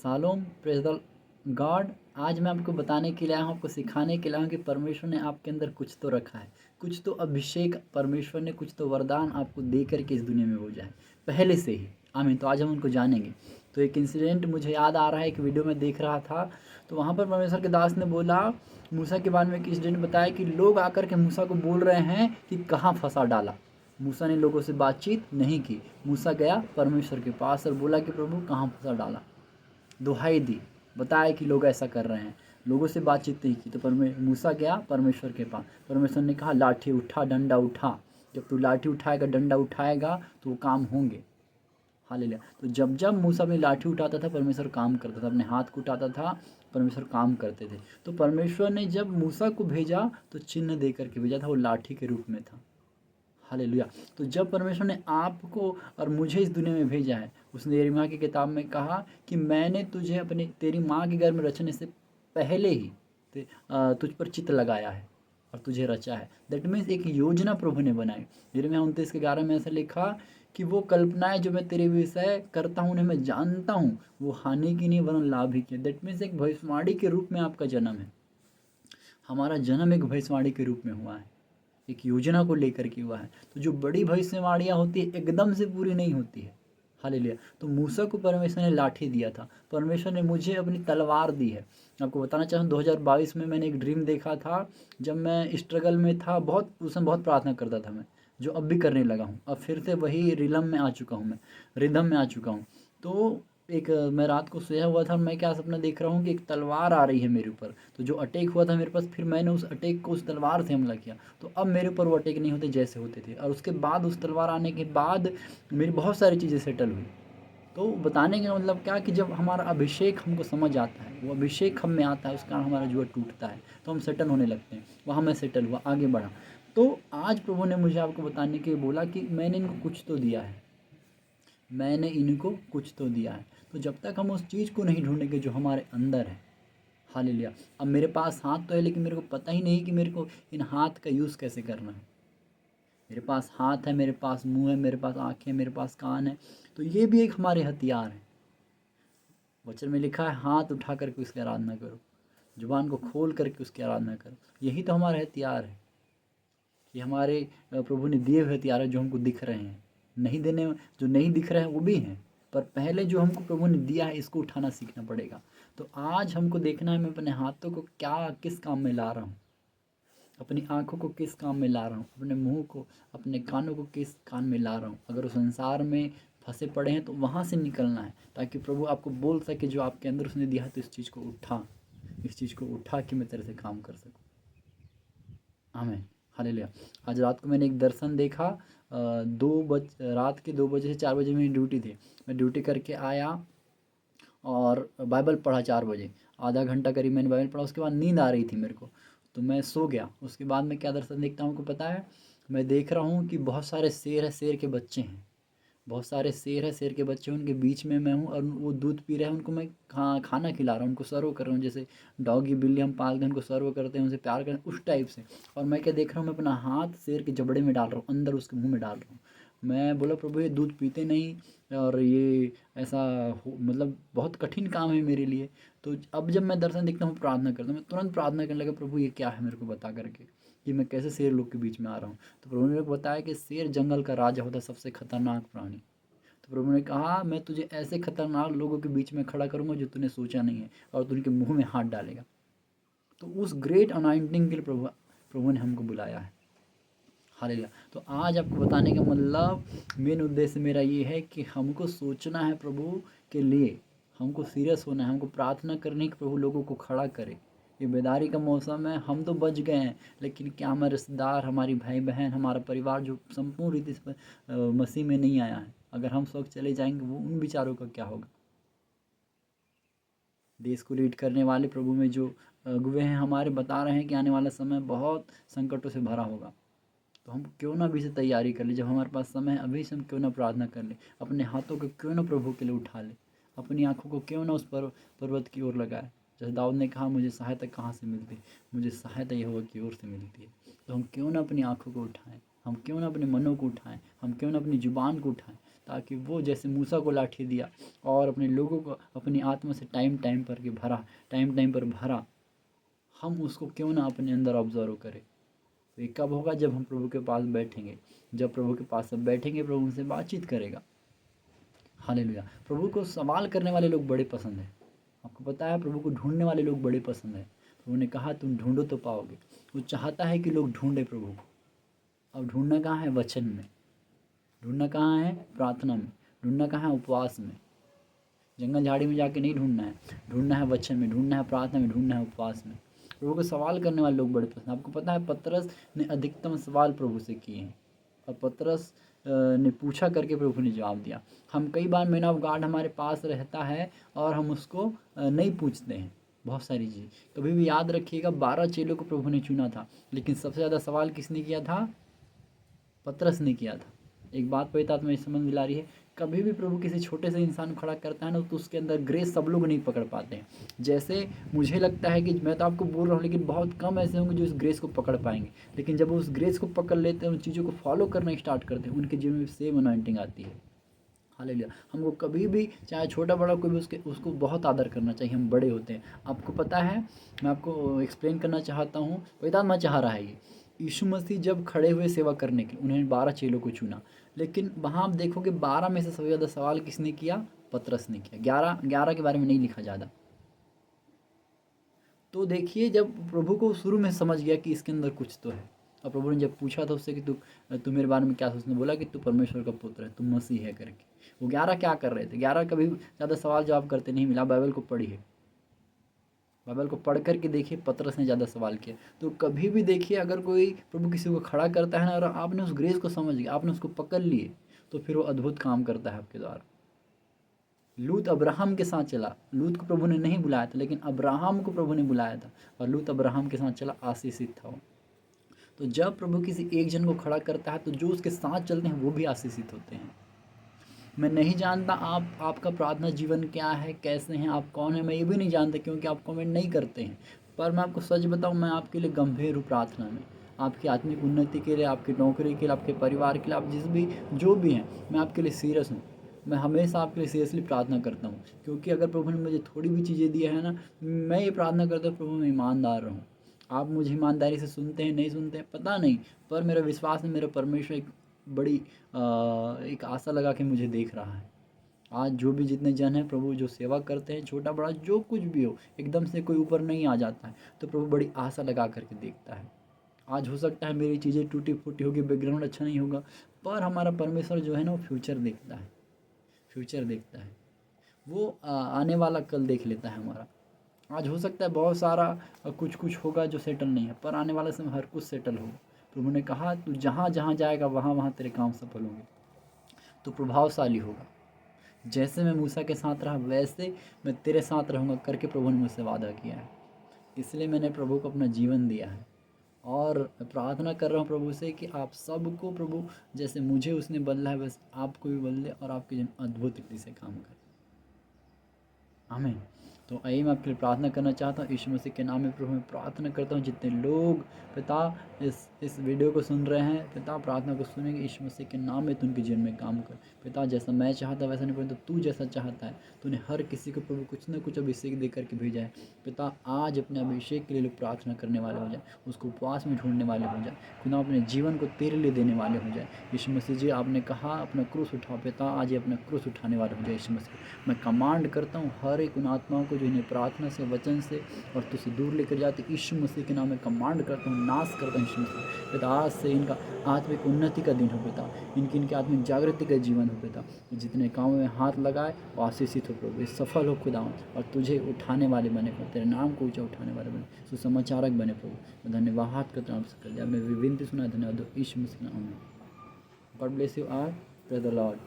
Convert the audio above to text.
Shalom, praise the God. आज मैं आपको बताने के लिए आया हूँ, आपको सिखाने के लिए आया हूँ कि परमेश्वर ने आपके अंदर कुछ तो रखा है, कुछ तो अभिषेक परमेश्वर ने, कुछ तो वरदान आपको दे कर के इस दुनिया में भेजा है पहले से ही। आमीन। तो आज हम उनको जानेंगे। तो एक इंसिडेंट मुझे याद आ रहा है, एक वीडियो में देख रहा था, तो वहाँ पर परमेश्वर के दास ने बोला, मूसा के बारे में एक इंसिडेंट बताया कि लोग आकर के मूसा को बोल रहे हैं कि कहाँ फंसा डाला। मूसा ने लोगों से बातचीत नहीं की। मूसा गया परमेश्वर के पास और बोला कि प्रभु कहाँ फंसा डाला, दुहाई दी, बताया कि लोग ऐसा कर रहे हैं। लोगों से बातचीत नहीं की। तो मूसा गया परमेश्वर के पास। परमेश्वर ने कहा लाठी उठा, डंडा उठा। जब तू लाठी उठाएगा, डंडा उठाएगा तो वो काम होंगे। हालेलुया। तो जब जब मूसा अपनी लाठी उठाता था, परमेश्वर काम करता था। अपने हाथ को उठाता था, परमेश्वर काम करते थे। तो परमेश्वर ने जब मूसा को भेजा तो चिन्ह दे करके भेजा था, वो लाठी के रूप में था। हालेलुया। तो जब परमेश्वर ने आपको और मुझे इस दुनिया में भेजा है, उसने यिर्मयाह की किताब में कहा कि मैंने तुझे अपने तेरी माँ के गर्भ में रचने से पहले ही तुझ पर चित्त लगाया है और तुझे रचा है। दैट मीन्स एक योजना प्रभु ने बनाई। यिर्मयाह 29:11 में ऐसा लिखा कि वो कल्पनाएं जो मैं तेरे विषय करता हूँ, उन्हें मैं जानता हूँ, वो हानि की नहीं वरन लाभ ही की। दैट मीन्स एक भविष्यवाणी के रूप में आपका जन्म है। हमारा जन्म एक भविष्यवाणी के रूप में हुआ है, एक योजना को लेकर के हुआ है। तो जो बड़ी भविष्यवाणियाँ होती है एकदम से पूरी नहीं होती है। हालेलुया। तो मूसा को परमेश्वर ने लाठी दिया था, परमेश्वर ने मुझे अपनी तलवार दी है। आपको बताना चाहूँ 2022 में मैंने एक ड्रीम देखा था, जब मैं स्ट्रगल में था, बहुत उस समय बहुत प्रार्थना करता था मैं, जो अब भी करने लगा हूँ। अब फिर से वही रिलम में आ चुका हूँ, मैं रिदम में आ चुका हूँ। तो मैं रात को सोया हुआ था, मैं क्या सपना देख रहा हूँ कि एक तलवार आ रही है मेरे ऊपर। तो जो अटैक हुआ था मेरे पास, फिर मैंने उस अटैक को उस तलवार से हमला किया। तो अब मेरे ऊपर वो अटैक नहीं होते जैसे होते थे। और उसके बाद उस तलवार आने के बाद मेरी बहुत सारी चीज़ें सेटल हुई। तो बताने का मतलब क्या कि जब हमारा अभिषेक हमको समझ आता है, वो अभिषेक हम में आता है, उस कारण हमारा जुआ टूटता है, तो हम सेटल होने लगते हैं। वहाँ मैं सेटल हुआ, आगे बढ़ा। तो आज प्रभु ने मुझे आपको बताने के लिए बोला कि मैंने इनको कुछ तो दिया है, मैंने इनको कुछ तो दिया है। तो जब तक हम उस चीज़ को नहीं ढूंढेंगे जो हमारे अंदर है। हालेलुया। अब मेरे पास हाथ तो है, लेकिन मेरे को पता ही नहीं कि मेरे को इन हाथ का यूज़ कैसे करना है। मेरे पास हाथ है, मेरे पास मुंह है, मेरे पास आँखें, मेरे पास कान है, तो ये भी एक हमारे हथियार है। वचन में लिखा है हाथ उठा करके उसकी आराधना करो, जुबान को खोल करके उसकी आराधना करो। यही तो हमारे हथियार है। ये हमारे प्रभु ने दिए हुए हथियार है, जो हमको दिख रहे हैं। नहीं देने जो नहीं दिख रहे हैं वो भी हैं, पर पहले जो हमको प्रभु ने दिया है, इसको उठाना सीखना पड़ेगा। तो आज हमको देखना है मैं अपने हाथों को क्या किस काम में ला रहा हूँ, अपनी आँखों को किस काम में ला रहा हूँ, अपने मुँह को, अपने कानों को किस काम में ला रहा हूँ। अगर वो संसार में फंसे पड़े हैं तो वहाँ से निकलना है, ताकि प्रभु आपको बोल सके जो आपके अंदर उसने दिया है, तो इस चीज़ को उठा, इस चीज़ को उठा कि मैं तेरे से काम कर सकूँ। आमीन। हालेलुया। आज रात को मैंने एक दर्शन देखा। रात के 2 बजे से 4 बजे मेरी ड्यूटी थी। मैं ड्यूटी करके आया और बाइबल पढ़ा 4 बजे। आधा घंटा करीब मैंने बाइबल पढ़ा, उसके बाद नींद आ रही थी मेरे को, तो मैं सो गया। उसके बाद मैं क्या दर्शन देखता हूँ, आपको पता है? मैं देख रहा हूँ कि बहुत सारे शेर है, शेर के बच्चे हैं, बहुत सारे शेर है, शेर के बच्चे, उनके बीच में मैं हूँ और वो दूध पी रहे हैं। उनको मैं खाना खिला रहा हूँ, उनको सर्व कर रहा हूँ, जैसे डॉगी बिल्ली हम पालते हैं, उनको सर्व करते हैं, उनसे प्यार करते हैं, उस टाइप से। और मैं क्या देख रहा हूँ, मैं अपना हाथ शेर के जबड़े में डाल रहा हूँ, अंदर उसके मुंह में डाल रहा हूँ। मैं बोला प्रभु ये दूध पीते नहीं, और ये ऐसा मतलब बहुत कठिन काम है मेरे लिए। तो अब जब मैं दर्शन देखता हूँ, प्रार्थना करता हूँ, मैं तुरंत प्रार्थना करने लगा, प्रभु ये क्या है, मेरे को बता करके कि मैं कैसे शेर लोग के बीच में आ रहा हूँ। तो प्रभु ने मेरे को बताया कि शेर जंगल का राजा होता है, सबसे खतरनाक प्राणी। तो प्रभु ने कहा मैं तुझे ऐसे खतरनाक लोगों के बीच में खड़ा करूंगा जो तूने सोचा नहीं है, और तू उनके मुंह में हाथ डालेगा। तो उस ग्रेट अनाइंटिंग के लिए प्रभु प्रभु ने हमको बुलाया है। हालेलुया। तो आज आपको बताने का मतलब, मेन उद्देश्य मेरा ये है कि हमको सोचना है प्रभु के लिए, हमको सीरियस होना है, हमको प्रार्थना करनी कि प्रभु लोगों को खड़ा करे। ये बेदारी का मौसम है, हम तो बच गए हैं, लेकिन क्या हमारे रिश्तेदार, हमारी भाई बहन, हमारा परिवार जो संपूर्ण रीति से मसीह में नहीं आया है, अगर हम सब चले जाएंगे, वो उन बेचारों का क्या होगा? देश को लीड करने वाले प्रभु में जो अगुए हैं हमारे, बता रहे हैं कि आने वाला समय बहुत संकटों से भरा होगा। तो हम क्यों ना अभी से तैयारी कर ले, जब हमारे पास समय है अभी से हम क्यों ना प्रार्थना कर ले, अपने हाथों को क्यों ना प्रभु के लिए उठा ले, अपनी आंखों को क्यों ना उस पर्वत की ओर लगाए। जैसे दाऊद ने कहा मुझे सहायता कहाँ से मिलती है, मुझे सहायता यहोवा की ओर से मिलती है। तो हम क्यों ना अपनी आंखों को उठाएं, हम क्यों ना अपने मनों को उठाएं, हम क्यों ना अपनी जुबान को उठाएं, ताकि वो जैसे मूसा को लाठी दिया और अपने लोगों को अपनी आत्मा से टाइम टाइम पर भरा, हम उसको क्यों ना अपने अंदर ऑब्जर्व करें। तो ये कब होगा? जब हम प्रभु के पास बैठेंगे। जब प्रभु के पास सब बैठेंगे, प्रभु उनसे बातचीत करेगा। हालेलुया। प्रभु को सवाल करने वाले लोग बड़े पसंद हैं। आपको पता है, प्रभु को ढूंढने वाले लोग बड़े पसंद हैं। प्रभु ने कहा तुम ढूंढो तो पाओगे। वो चाहता है कि लोग ढूंढे प्रभु को। अब ढूंढना कहाँ है? वचन में। ढूंढना कहाँ है? प्रार्थना में। ढूंढना कहाँ है? उपवास में। जंगल झाड़ी में जाके नहीं ढूंढना है, ढूंढना है वचन में, ढूंढना है प्रार्थना में, ढूंढना है उपवास में। प्रभु को सवाल करने वाले लोग बड़े पसंद। आपको पता है, पतरस ने अधिकतम सवाल प्रभु से किए हैं और पतरस ने पूछा करके प्रभु ने जवाब दिया। हम कई बार मैन ऑफ गॉड हमारे पास रहता है और हम उसको नहीं पूछते हैं बहुत सारी चीज़। कभी भी याद रखिएगा, 12 चेलों को प्रभु ने चुना था, लेकिन सबसे ज़्यादा सवाल किसने किया था? पतरस ने किया था। एक बात पवित्र आत्मा इस समझ में ला रही है, कभी भी प्रभु किसी छोटे से इंसान को खड़ा करता है ना, तो उसके अंदर ग्रेस सब लोग नहीं पकड़ पाते हैं। जैसे मुझे लगता है कि मैं तो आपको बोल रहा हूँ, लेकिन बहुत कम ऐसे होंगे जो इस ग्रेस को पकड़ पाएंगे। लेकिन जब वो उस ग्रेस को पकड़ लेते हैं, उन चीज़ों को फॉलो करना स्टार्ट करते हैं, उनके जीवन में सेम अनॉइंटिंग आती है। हालेलुया। हमको कभी भी, चाहे छोटा बड़ा कोई भी, उसको बहुत आदर करना चाहिए। हम बड़े होते हैं। आपको पता है, मैं आपको एक्सप्लेन करना चाहता हूँ, पवित्र आत्मा चाह रहा है ये। यीशु मसीह जब खड़े हुए सेवा करने के लिए, उन्होंने 12 चेलों को चुना, लेकिन वहाँ आप देखोगे 12 में से सबसे ज़्यादा सवाल किसने किया? पतरस ने किया। 11 के बारे में नहीं लिखा ज़्यादा। तो देखिए, जब प्रभु को शुरू में समझ गया कि इसके अंदर कुछ तो है, और प्रभु ने जब पूछा था उससे कि तू मेरे बारे में क्या सोचने, बोला कि तू परमेश्वर का पुत्र है, तू मसीह है करके। वो 11 क्या कर रहे थे? 11 कभी ज़्यादा सवाल जवाब करते नहीं मिला। बाइबल को पढ़िए, बाइबल को पढ़ कर के देखिए, पतरस ने ज़्यादा सवाल किया। तो कभी भी देखिए, अगर कोई प्रभु किसी को खड़ा करता है ना, और आपने उस ग्रेस को समझ लिया, आपने उसको पकड़ लिए, तो फिर वो अद्भुत काम करता है आपके द्वारा। लूत अब्राहम के साथ चला। लूत को प्रभु ने नहीं बुलाया था, लेकिन अब्राहम को प्रभु ने बुलाया था, और लूत अब्राहम के साथ चला, आशीषित था वो। तो जब प्रभु किसी एक जन को खड़ा करता है, तो जो उसके साथ चलते हैं वो भी आशीषित होते हैं। मैं नहीं जानता आपका प्रार्थना जीवन क्या है, कैसे हैं आप, कौन है, मैं ये भी नहीं जानता, क्योंकि आप कमेंट नहीं करते हैं। पर मैं आपको सच बताऊं, मैं आपके लिए गंभीर हूँ प्रार्थना में। आपकी आत्मिक उन्नति के लिए, आपकी नौकरी के लिए, आपके परिवार के लिए, आप जो भी हैं, मैं आपके लिए सीरियस हूँ। मैं हमेशा आपके लिए सीरियसली प्रार्थना करता हूँ, क्योंकि अगर प्रभु ने मुझे थोड़ी भी चीज़ें दी है ना, मैं ये प्रार्थना करता हूँ प्रभु मैं ईमानदार रहूँ। आप मुझे ईमानदारी से सुनते हैं नहीं सुनते हैं पता नहीं, पर मेरा विश्वास है, मेरा परमेश्वर एक बड़ी एक आशा लगा के मुझे देख रहा है। आज जो भी जितने जन हैं प्रभु जो सेवा करते हैं, छोटा बड़ा जो कुछ भी हो, एकदम से कोई ऊपर नहीं आ जाता है, तो प्रभु बड़ी आशा लगा करके देखता है। आज हो सकता है मेरी चीज़ें टूटी फूटी होगी, बैकग्राउंड अच्छा नहीं होगा, पर हमारा परमेश्वर जो है ना, वो फ्यूचर देखता है। फ्यूचर देखता है वो, आने वाला कल देख लेता है हमारा। आज हो सकता है बहुत सारा कुछ कुछ होगा जो सेटल नहीं है, पर आने वाले समय हर कुछ सेटल होगा। प्रभु ने कहा तू जहाँ जहाँ जाएगा वहाँ वहाँ तेरे काम सफल होंगे, तो प्रभावशाली होगा। जैसे मैं मूसा के साथ रहा, वैसे मैं तेरे साथ रहूँगा करके प्रभु ने मुझसे वादा किया है। इसलिए मैंने प्रभु को अपना जीवन दिया है, और मैं प्रार्थना कर रहा हूँ प्रभु से कि आप सबको प्रभु जैसे मुझे उसने बदला है, वैसे आपको भी बदले, और आपके जन अद्भुत रीति से काम करें। आमीन। तो आइए मैं आपके लिए प्रार्थना करना चाहता हूँ। यीशु मसीह के नाम में प्रभु मैं प्रार्थना करता हूँ, जितने लोग पिता इस वीडियो को सुन रहे हैं, पिता प्रार्थना को सुनेंगे, यीशु मसीह के नाम में तू उनके जीवन में काम कर। पिता जैसा मैं चाहता वैसा नहीं, परंतु तू जैसा चाहता है, तूने हर किसी को प्रभु कुछ न कुछ अभिषेक दे करके भेजा है। पिता आज अपने अभिषेक के लिए लोग प्रार्थना करने वाले हो जाए, उसको उपवास में ढूंढने वाले हो जाए, खुदा अपने जीवन को तेरे लिए देने वाले हो जाए। यीशु मसीह जी, आपने कहा अपना क्रूस उठाओ, पिता आज ये अपना क्रूस उठाने वाले हो जाए। यीशु मसीह मैं कमांड करता हूँ हर एक उन आत्माओं को जो इन्हें प्रार्थना से, वचन से और तुझसे दूर लेकर जाते, यीशु मसीह के नाम में कमांड करता हूँ, नाश करता हूँ। यीशु मसीह पिता आज से इनका आत्मिक उन्नति का दिन हो पिता, इनकी आत्मिक जागृति का जीवन हो पिता। जितने कामों में हाथ लगाए वो आशीषित हो प्रभु, ये सफल हो खुदा, और तुझे उठाने वाले बने प्रभु, तेरे नाम को ऊँचा उठाने वाले बने, सुसमाचारक बने प्रभु। धन्यवाद करता हूँ आपसे, कर दिया आपने विनती सुना, धन्यवाद यीशु मसीह के नाम में। God bless you are, praise the Lord.